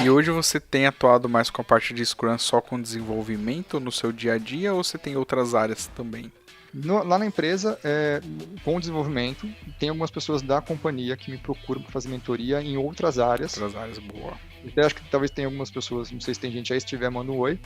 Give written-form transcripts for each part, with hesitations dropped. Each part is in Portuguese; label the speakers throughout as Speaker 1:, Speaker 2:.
Speaker 1: E hoje você tem atuado mais com a parte de Scrum só com desenvolvimento no seu dia a dia ou você tem outras áreas também?
Speaker 2: Lá na empresa, com o desenvolvimento, tem algumas pessoas da companhia que me procuram para fazer mentoria em outras áreas.
Speaker 1: Outras áreas, boa.
Speaker 2: Até acho que talvez tenha algumas pessoas, não sei se tem gente aí, se tiver, manda um oi.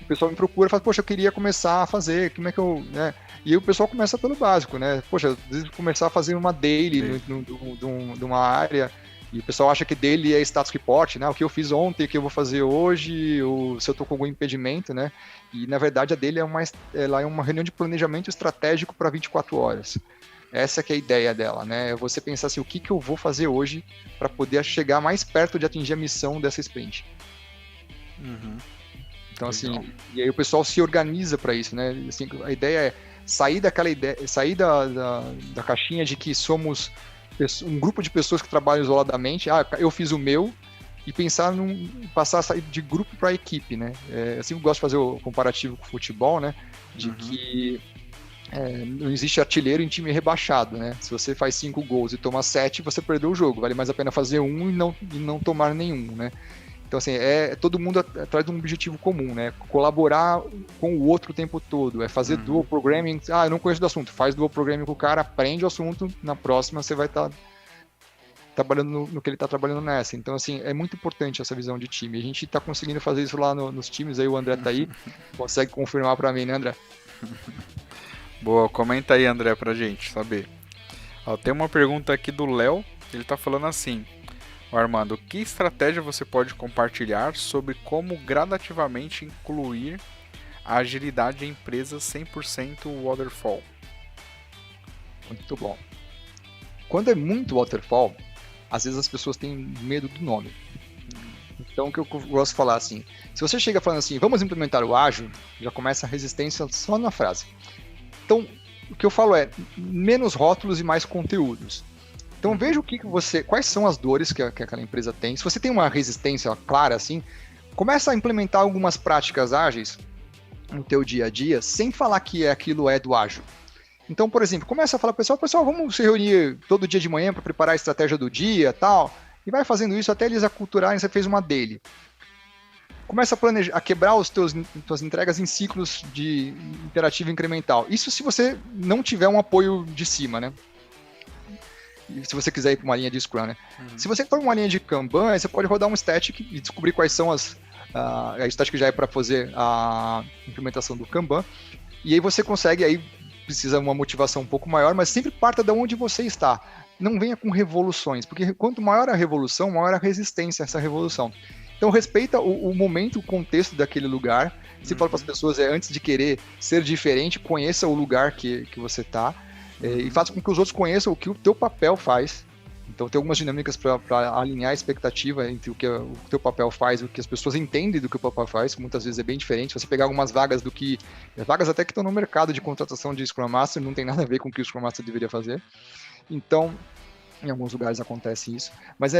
Speaker 2: O pessoal me procura e fala, poxa, eu queria começar a fazer, como é que eu... Né? E aí o pessoal começa pelo básico, né? Poxa, às vezes começar a fazer uma daily de uma área, e o pessoal acha que daily é status report, né? O que eu fiz ontem, o que eu vou fazer hoje, se eu tô com algum impedimento, né? E na verdade a daily ela é uma reunião de planejamento estratégico para 24 horas. Essa que é a ideia dela, né? É você pensar assim, o que eu vou fazer hoje para poder chegar mais perto de atingir a missão dessa sprint. Então, assim, e aí o pessoal se organiza para isso, né? Assim, a ideia é sair daquela ideia, sair da caixinha de que somos um grupo de pessoas que trabalham isoladamente. Ah, eu fiz o meu, e pensar passar a sair de grupo para equipe, né? Eu sempre gosto de fazer o comparativo com o futebol, né? De que não existe artilheiro em time rebaixado, né? Se você faz 5 gols e toma 7, você perdeu o jogo. Vale mais a pena fazer um e não tomar nenhum, né? Então, assim, todo mundo atrás de um objetivo comum, né? Colaborar com o outro o tempo todo. É fazer dual programming. Ah, eu não conheço do assunto. Faz dual programming com o cara, aprende o assunto. Na próxima você vai estar trabalhando no que ele está trabalhando nessa. Então, assim, é muito importante essa visão de time. A gente está conseguindo fazer isso lá nos times. Aí o André tá aí. Consegue confirmar para mim, né, André?
Speaker 1: Boa, comenta aí, André, pra gente saber. Ó, tem uma pergunta aqui do Léo. Ele tá falando assim: Armando, que estratégia você pode compartilhar sobre como gradativamente incluir a agilidade em empresas 100% waterfall?
Speaker 2: Muito bom. Quando é muito waterfall, às vezes as pessoas têm medo do nome. Então, o que eu gosto de falar assim, se você chega falando assim, vamos implementar o ágil, já começa a resistência só na frase. Então, o que eu falo é menos rótulos e mais conteúdos. Então veja quais são as dores que aquela empresa tem. Se você tem uma resistência clara assim, começa a implementar algumas práticas ágeis no teu dia a dia, sem falar que aquilo é do ágil. Então, por exemplo, começa a falar pro pessoal, vamos se reunir todo dia de manhã para preparar a estratégia do dia, tal, e vai fazendo isso até eles aculturarem, você fez uma daily. Começa a planejar, a quebrar tuas entregas em ciclos de interativo incremental. Isso se você não tiver um apoio de cima, né? Se você quiser ir para uma linha de Scrum, né? Se você for uma linha de Kanban, você pode rodar um static e descobrir quais são a static já é para fazer a implementação do Kanban. E aí você consegue, aí precisa uma motivação um pouco maior, mas sempre parta de onde você está. Não venha com revoluções, porque quanto maior a revolução, maior a resistência a essa revolução. Então respeita o momento, o contexto daquele lugar. Se fala para as pessoas, antes de querer ser diferente, conheça o lugar que você está. E faça com que os outros conheçam o que o teu papel faz. Então tem algumas dinâmicas para alinhar a expectativa entre o que o teu papel faz e o que as pessoas entendem do que o papel faz, que muitas vezes é bem diferente. Se você pegar algumas vagas vagas até que estão no mercado de contratação de Scrum Master, não tem nada a ver com o que o Scrum Master deveria fazer. Então, em alguns lugares acontece isso. Mas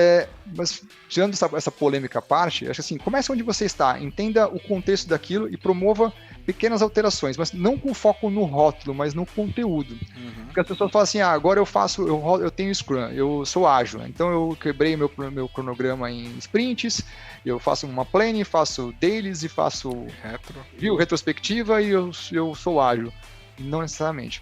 Speaker 2: tirando essa polêmica à parte, acho que assim, comece onde você está, entenda o contexto daquilo e promova pequenas alterações, mas não com foco no rótulo, mas no conteúdo. Porque as pessoas falam assim, agora eu tenho Scrum, eu sou ágil, então eu quebrei meu cronograma em sprints, eu faço uma planning, faço dailies e faço retrospectiva e eu sou ágil. Não necessariamente.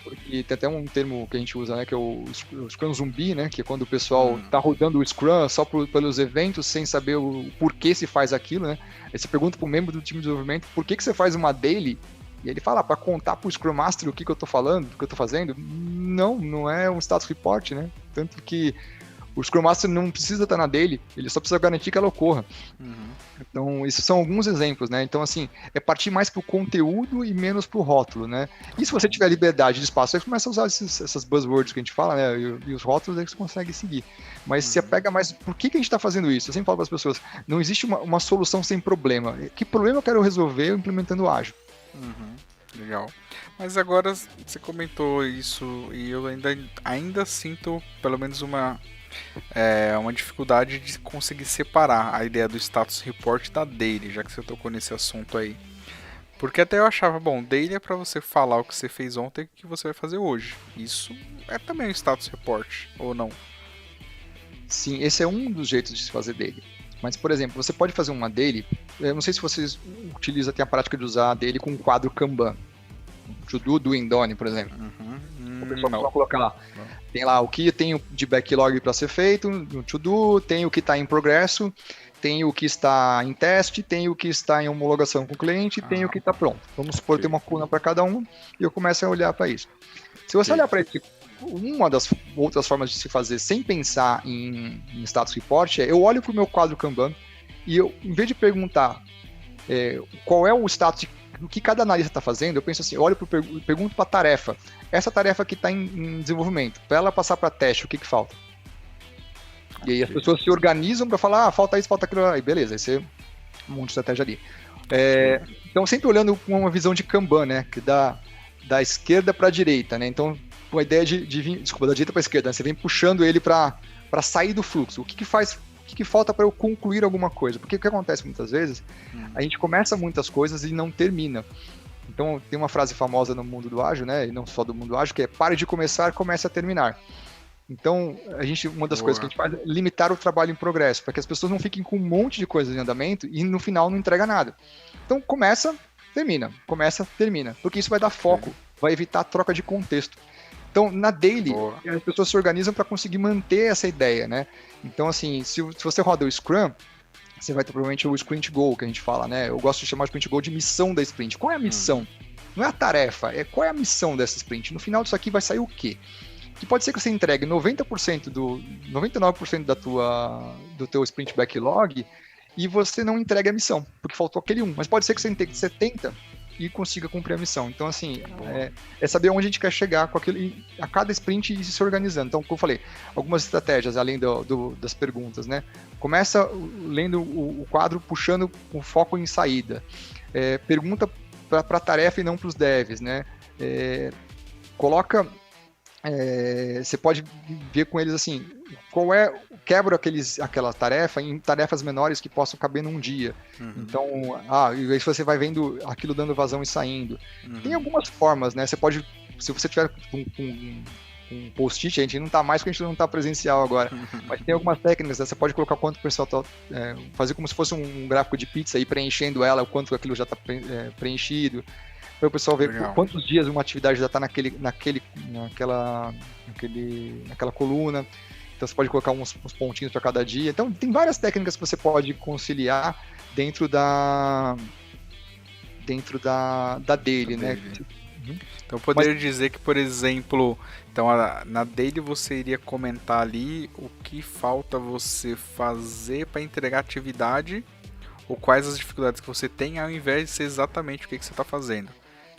Speaker 2: Porque tem até um termo que a gente usa, né, que é o Scrum zumbi, né, que é quando o pessoal tá rodando o Scrum só pelos eventos, sem saber o porquê se faz aquilo, né. Aí você pergunta pro membro do time de desenvolvimento por que você faz uma daily, e ele fala, para contar pro Scrum Master o que eu tô falando, o que eu tô fazendo. Não é um status report, né. Tanto que o Scrum Master não precisa estar na daily, ele só precisa garantir que ela ocorra. Então, esses são alguns exemplos, né? Então, assim, é partir mais pro conteúdo e menos pro rótulo, né? E se você tiver liberdade de espaço, você começa a usar essas buzzwords que a gente fala, né? E os rótulos aí que você consegue seguir. Mas se apega mais, por que a gente está fazendo isso? Eu sempre falo para as pessoas, não existe uma solução sem problema. Que problema eu quero resolver implementando o ágil?
Speaker 1: Legal. Mas agora você comentou isso e eu ainda sinto pelo menos uma dificuldade de conseguir separar a ideia do status report da daily, já que você tocou nesse assunto aí. Porque até eu achava, bom, daily é pra você falar o que você fez ontem e o que você vai fazer hoje. Isso é também um status report, ou não?
Speaker 2: Sim, esse é um dos jeitos de se fazer daily. Mas, por exemplo, você pode fazer uma daily, eu não sei se vocês utilizam, tem a prática de usar a daily com um quadro Kanban. To do, doing, done, por exemplo. O pessoal
Speaker 1: Não.
Speaker 2: vai colocar lá. Tem lá o que tem de backlog para ser feito, no to do, tem o que está em progresso, tem o que está em teste, tem o que está em homologação com o cliente, tem o que está pronto. Vamos supor, tem uma coluna para cada um e eu começo a olhar para isso. Se você olhar para isso, uma das outras formas de se fazer sem pensar em status report é eu olho para o meu quadro Kanban e eu, em vez de perguntar qual é o status do que cada analista está fazendo, eu penso assim, eu olho pergunto para a tarefa. Essa tarefa que está em desenvolvimento, para ela passar para teste, o que falta? E aí as pessoas se organizam para falar, falta isso, falta aquilo, aí beleza, aí você monta uma estratégia ali. Então sempre olhando com uma visão de Kanban, né, que da esquerda para a direita, né, então com a ideia de vir, desculpa, da direita para a esquerda, né, você vem puxando ele para sair do fluxo, o que faz, o que falta para eu concluir alguma coisa, porque o que acontece muitas vezes, a gente começa muitas coisas e não termina. Então tem uma frase famosa no mundo do ágil, né, e não só do mundo ágil, que é pare de começar, comece a terminar. Então, uma das coisas que a gente faz é limitar o trabalho em progresso, para que as pessoas não fiquem com um monte de coisas em andamento e no final não entrega nada. Então, começa, termina, porque isso vai dar foco, vai evitar a troca de contexto. Então, na daily, as pessoas se organizam para conseguir manter essa ideia, né? Então, assim, se você roda o Scrum, você vai ter provavelmente o Sprint Goal, que a gente fala, né? Eu gosto de chamar o Sprint Goal de missão da sprint. Qual é a missão? Não é a tarefa, qual é a missão dessa sprint? No final disso aqui vai sair o quê? Que pode ser que você entregue 99% do teu sprint backlog e você não entregue a missão, porque faltou aquele 1. Mas pode ser que você entregue 70 e consiga cumprir a missão. Então, assim, é saber onde a gente quer chegar com aquilo, e a cada sprint e se organizando. Então, como eu falei, algumas estratégias, além das perguntas, né? Começa lendo o quadro, puxando o foco em saída. Pergunta para a tarefa e não para os devs, né? Você pode ver com eles assim, quebra aquela tarefa em tarefas menores que possam caber num dia. Então, e aí você vai vendo aquilo dando vazão e saindo. Tem algumas formas, né? Você pode, se você tiver um post-it, a gente não está mais porque a gente não está presencial agora, mas tem algumas técnicas, né? Você pode colocar quanto o pessoal está, fazer como se fosse um gráfico de pizza e preenchendo ela, o quanto aquilo já está preenchido. Para o pessoal ver quantos dias uma atividade já está naquela coluna. Então você pode colocar uns pontinhos para cada dia. Então tem várias técnicas que você pode conciliar dentro da daily, né?
Speaker 1: Então eu poderia dizer que, por exemplo, então na daily você iria comentar ali o que falta você fazer para entregar a atividade ou quais as dificuldades que você tem, ao invés de ser exatamente o que você está fazendo.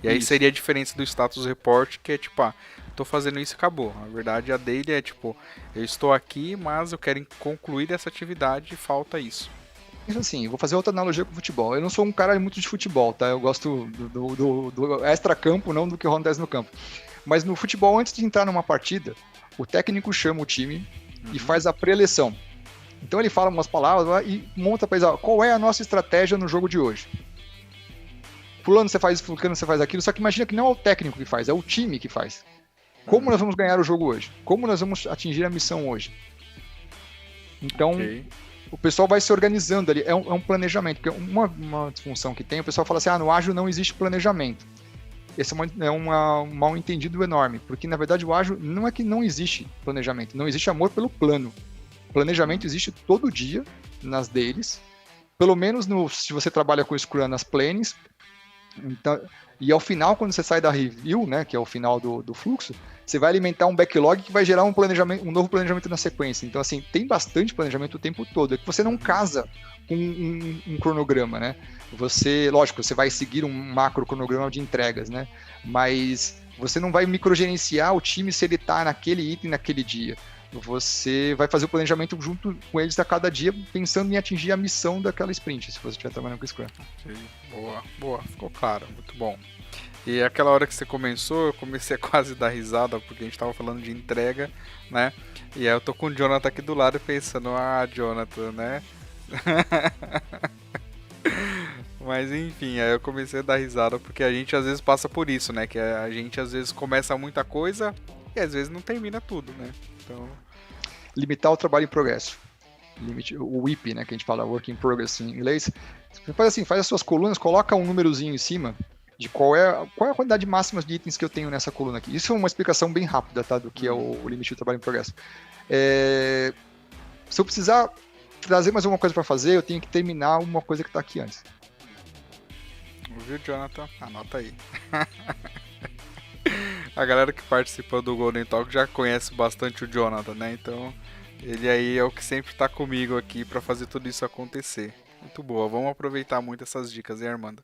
Speaker 1: E aí seria a diferença do status report, que é tipo, tô fazendo isso e acabou. Na verdade, a daily é tipo, eu estou aqui, mas eu quero concluir essa atividade e falta isso.
Speaker 2: Isso assim, vou fazer outra analogia com o futebol. Eu não sou um cara muito de futebol, tá? Eu gosto do extra-campo, não do que acontece no campo. Mas no futebol, antes de entrar numa partida, o técnico chama o time e faz a pré-eleção. Então ele fala umas palavras lá e monta para eles, qual é a nossa estratégia no jogo de hoje. Fulano você faz isso, fulano você faz aquilo, só que imagina que não é o técnico que faz, é o time que faz. Como nós vamos ganhar o jogo hoje? Como nós vamos atingir a missão hoje? Então, o pessoal vai se organizando ali, é um planejamento, porque uma disfunção que tem, o pessoal fala assim, no ágil não existe planejamento. Esse é um mal entendido enorme, porque na verdade o ágil não é que não existe planejamento, não existe amor pelo plano. Planejamento existe todo dia nas dailies, pelo menos se você trabalha com Scrum nas planes. Então, e ao final, quando você sai da review, né, que é o final do fluxo, você vai alimentar um backlog que vai gerar um novo planejamento na sequência. Então, assim, tem bastante planejamento o tempo todo. É que você não casa com um cronograma, né? Lógico, você vai seguir um macro cronograma de entregas, né? Mas você não vai microgerenciar o time se ele está naquele item naquele dia. Você vai fazer o planejamento junto com eles a cada dia, pensando em atingir a missão daquela sprint, se você estiver trabalhando com Scrum.
Speaker 1: Boa, ficou claro, muito bom. E aquela hora que você começou, eu comecei a quase dar risada, porque a gente estava falando de entrega, né? E aí eu tô com o Jonathan aqui do lado pensando, Jonathan, né? Mas enfim, aí eu comecei a dar risada, porque a gente às vezes passa por isso, né? Que a gente às vezes começa muita coisa e às vezes não termina tudo, né? Então...
Speaker 2: limitar o trabalho em progresso. O WIP, né, que a gente fala, Work in Progress em inglês. Você faz assim, faz as suas colunas, coloca um númerozinho em cima de qual é a quantidade máxima de itens que eu tenho nessa coluna aqui. Isso é uma explicação bem rápida, tá, do que é o limite do trabalho em progresso. Se eu precisar trazer mais alguma coisa para fazer, eu tenho que terminar uma coisa que está aqui antes.
Speaker 1: Viu, Jonathan? Anota aí. A galera que participa do Golden Talk já conhece bastante o Jonathan, né? Então, ele aí é o que sempre tá comigo aqui para fazer tudo isso acontecer. Muito boa, vamos aproveitar muito essas dicas, hein, Armando?